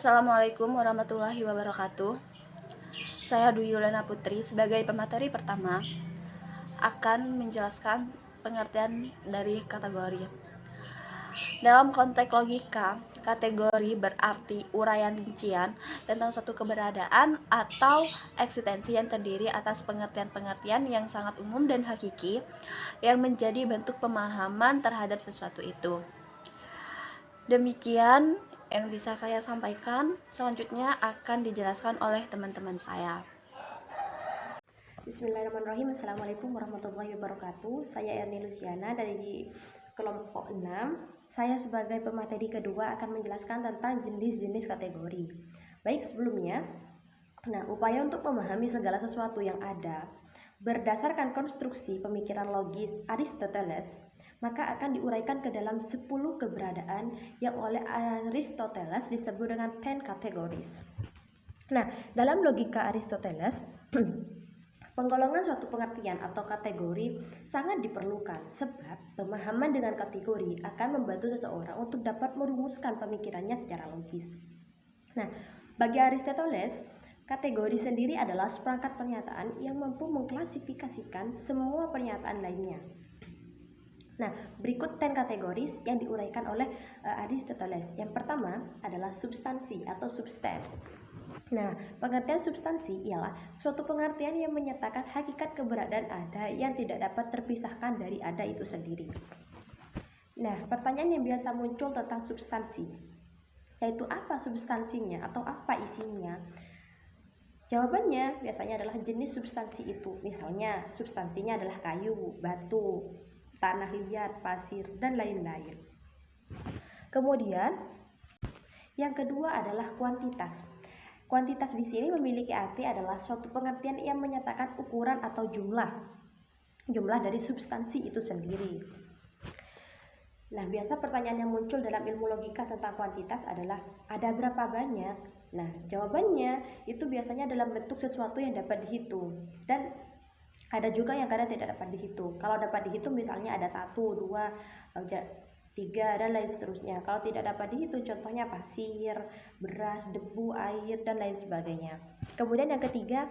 Assalamualaikum warahmatullahi wabarakatuh. Saya Dwi Yulana Putri sebagai pemateri pertama akan menjelaskan pengertian dari kategori. Dalam konteks logika, kategori berarti uraian rincian tentang suatu keberadaan atau eksistensi yang terdiri atas pengertian-pengertian yang sangat umum dan hakiki yang menjadi bentuk pemahaman terhadap sesuatu itu. Demikian yang bisa saya sampaikan. Selanjutnya akan dijelaskan oleh teman-teman saya. Bismillahirrahmanirrahim. Assalamualaikum warahmatullahi wabarakatuh. Saya Erni Luciana dari kelompok 6. Saya sebagai pemateri kedua akan menjelaskan tentang jenis-jenis kategori. Baik, sebelumnya, upaya untuk memahami segala sesuatu yang ada berdasarkan konstruksi pemikiran logis Aristoteles, maka akan diuraikan ke dalam 10 keberadaan yang oleh Aristoteles disebut dengan 10 categories. Dalam logika Aristoteles, penggolongan suatu pengertian atau kategori sangat diperlukan sebab pemahaman dengan kategori akan membantu seseorang untuk dapat merumuskan pemikirannya secara logis. Bagi Aristoteles, kategori sendiri adalah seperangkat pernyataan yang mampu mengklasifikasikan semua pernyataan lainnya. Berikut 10 kategoris yang diuraikan oleh Aristoteles. Yang pertama adalah substansi atau substan. Pengertian substansi ialah suatu pengertian yang menyatakan hakikat keberadaan ada yang tidak dapat terpisahkan dari ada itu sendiri. Pertanyaan yang biasa muncul tentang substansi, yaitu apa substansinya atau apa isinya? Jawabannya biasanya adalah jenis substansi itu. Misalnya, substansinya adalah kayu, batu, tanah liat, pasir, dan lain-lain. Kemudian, yang kedua adalah kuantitas. Kuantitas di sini memiliki arti adalah suatu pengertian yang menyatakan ukuran atau jumlah dari substansi itu sendiri. Biasa pertanyaan yang muncul dalam ilmu logika tentang kuantitas adalah ada berapa banyak? Jawabannya itu biasanya dalam bentuk sesuatu yang dapat dihitung, dan ada juga yang kadang tidak dapat dihitung. Kalau dapat dihitung misalnya ada 1, 2, 3, dan lain seterusnya. Kalau tidak dapat dihitung contohnya pasir, beras, debu, air, dan lain sebagainya. Kemudian yang ketiga,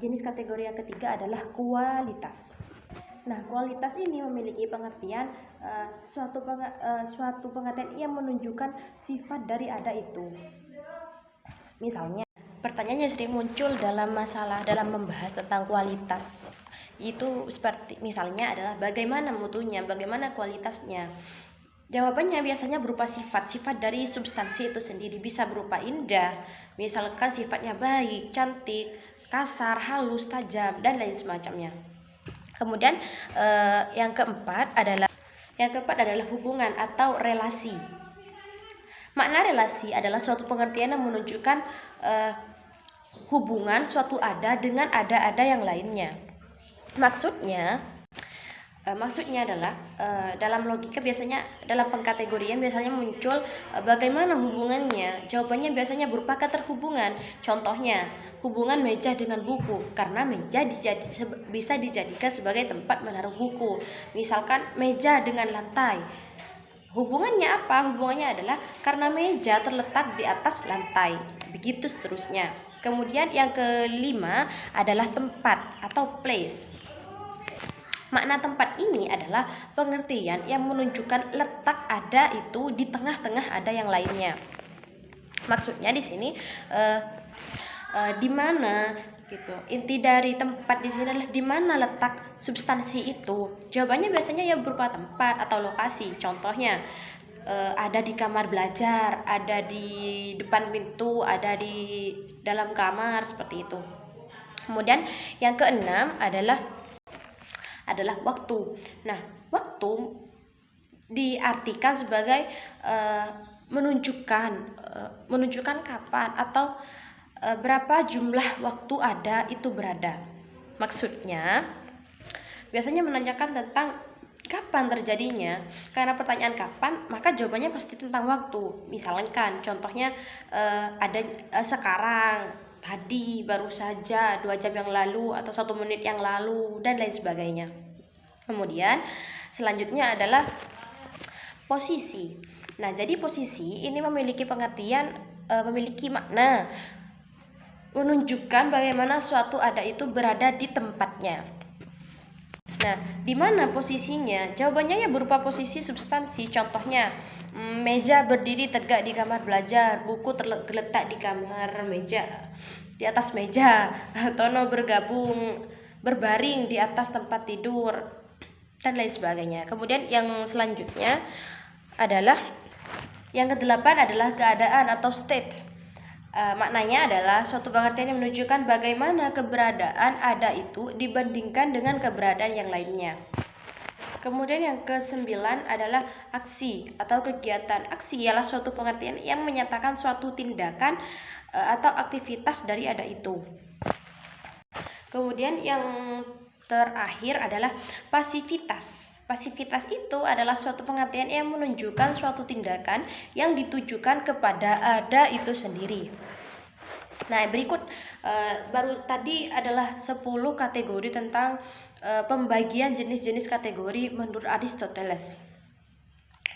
jenis kategori yang ketiga adalah kualitas. Kualitas ini memiliki pengertian suatu pengertian yang menunjukkan sifat dari ada itu. Misalnya, pertanyaan yang sering muncul dalam membahas tentang kualitas itu seperti misalnya adalah bagaimana mutunya, bagaimana kualitasnya. Jawabannya biasanya berupa sifat dari substansi itu sendiri. Bisa berupa indah, misalkan sifatnya baik, cantik, kasar, halus, tajam, dan lain semacamnya. Kemudian yang keempat adalah hubungan atau relasi. Makna relasi adalah suatu pengertian yang menunjukkan hubungan suatu ada dengan ada yang lainnya. Maksudnya adalah dalam logika biasanya dalam pengkategorian biasanya muncul bagaimana hubungannya. Jawabannya biasanya berupa keterhubungan. Contohnya, hubungan meja dengan buku, karena meja bisa dijadikan sebagai tempat menaruh buku. Misalkan meja dengan lantai. Hubungannya apa? Hubungannya adalah karena meja terletak di atas lantai. Begitu seterusnya. Kemudian yang kelima adalah tempat atau place. Makna tempat ini adalah pengertian yang menunjukkan letak ada itu di tengah-tengah ada yang lainnya. Maksudnya di sini di mana gitu. Inti dari tempat di sini adalah di mana letak substansi itu. Jawabannya biasanya ya berupa tempat atau lokasi. Contohnya ada di kamar belajar, ada di depan pintu, ada di dalam kamar, seperti itu. Kemudian yang keenam adalah waktu. Waktu diartikan sebagai menunjukkan kapan atau berapa jumlah waktu ada itu berada. Maksudnya biasanya menanyakan tentang kapan terjadinya. Karena pertanyaan kapan, maka jawabannya pasti tentang waktu. Misalkan contohnya ada sekarang, tadi, baru saja, 2 jam yang lalu, atau 1 menit yang lalu, dan lain sebagainya. Kemudian selanjutnya adalah posisi. Jadi posisi ini memiliki pengertian memiliki makna, menunjukkan bagaimana suatu ada itu berada di tempatnya. Nah, di mana posisinya? Jawabannya ya berupa posisi substansi. Contohnya, meja berdiri tegak di kamar belajar, buku terletak di kamar meja, di atas meja. Tono berbaring di atas tempat tidur, dan lain sebagainya. Kemudian yang selanjutnya adalah yang kedelapan adalah keadaan atau state. Maknanya adalah suatu pengertian yang menunjukkan bagaimana keberadaan ada itu dibandingkan dengan keberadaan yang lainnya. Kemudian yang kesembilan adalah aksi atau kegiatan. Aksi ialah suatu pengertian yang menyatakan suatu tindakan atau aktivitas dari ada itu. Kemudian yang terakhir adalah pasivitas. Pasivitas itu adalah suatu pengertian yang menunjukkan suatu tindakan yang ditujukan kepada ada itu sendiri. Nah, berikut baru tadi adalah 10 kategori tentang pembagian jenis-jenis kategori menurut Aristoteles.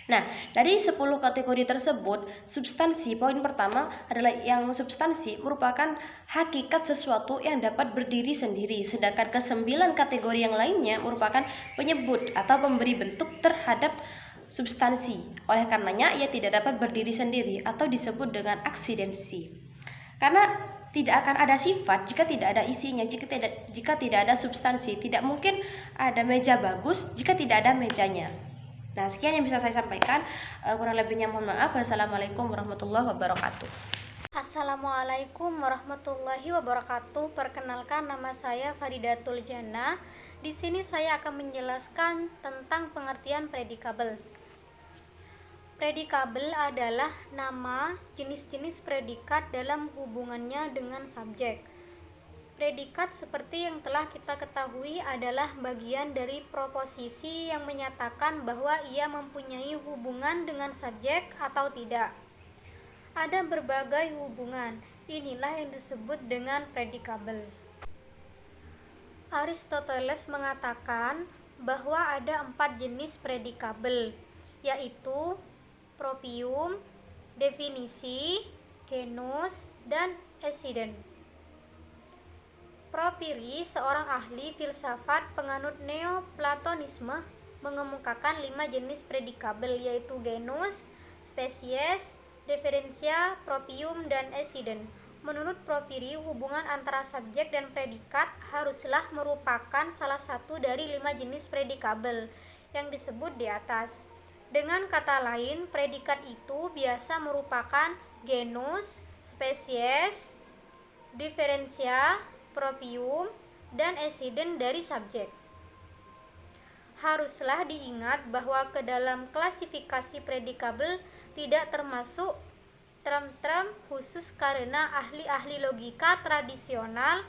Nah, dari 10 kategori tersebut, substansi, poin pertama adalah yang substansi merupakan hakikat sesuatu yang dapat berdiri sendiri, sedangkan ke-9 kategori yang lainnya merupakan penyebut atau pemberi bentuk terhadap substansi. Oleh karenanya, ia tidak dapat berdiri sendiri atau disebut dengan aksidensi. Karena tidak akan ada sifat jika tidak ada isinya, jika tidak ada substansi. Tidak mungkin ada meja bagus jika tidak ada mejanya. Nah, sekian yang bisa saya sampaikan. Kurang lebihnya mohon maaf. Wassalamualaikum warahmatullahi wabarakatuh. Assalamualaikum warahmatullahi wabarakatuh. Perkenalkan, nama saya Faridatul Jannah. Di sini saya akan menjelaskan tentang pengertian predikabel. Predikabel adalah nama jenis-jenis predikat dalam hubungannya dengan subjek. Predikat seperti yang telah kita ketahui adalah bagian dari proposisi yang menyatakan bahwa ia mempunyai hubungan dengan subjek atau tidak. Ada berbagai hubungan, inilah yang disebut dengan predikabel. Aristoteles mengatakan bahwa ada 4 jenis predikabel, yaitu propium, definisi, genus, dan accident. Porphyry, seorang ahli filsafat penganut Neoplatonisme, mengemukakan 5 jenis predikabel, yaitu genus, spesies, diferensia, propium, dan accident. Menurut Porphyry, hubungan antara subjek dan predikat haruslah merupakan salah satu dari 5 jenis predikabel yang disebut di atas. Dengan kata lain, predikat itu biasa merupakan genus, spesies, diferensia, propium, dan accident dari subjek. Haruslah diingat bahwa ke dalam klasifikasi predikabel tidak termasuk term-term khusus karena ahli-ahli logika tradisional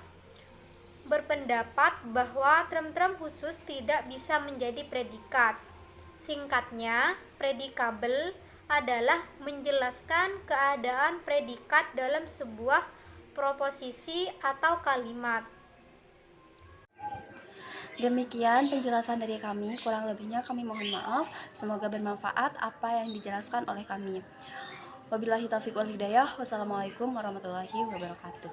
berpendapat bahwa term-term khusus tidak bisa menjadi predikat. Singkatnya, predikabel adalah menjelaskan keadaan predikat dalam sebuah proposisi atau kalimat. Demikian penjelasan dari kami, kurang lebihnya kami mohon maaf. Semoga bermanfaat apa yang dijelaskan oleh kami. Wabillahi taufiq wal hidayah. Wassalamualaikum warahmatullahi wabarakatuh.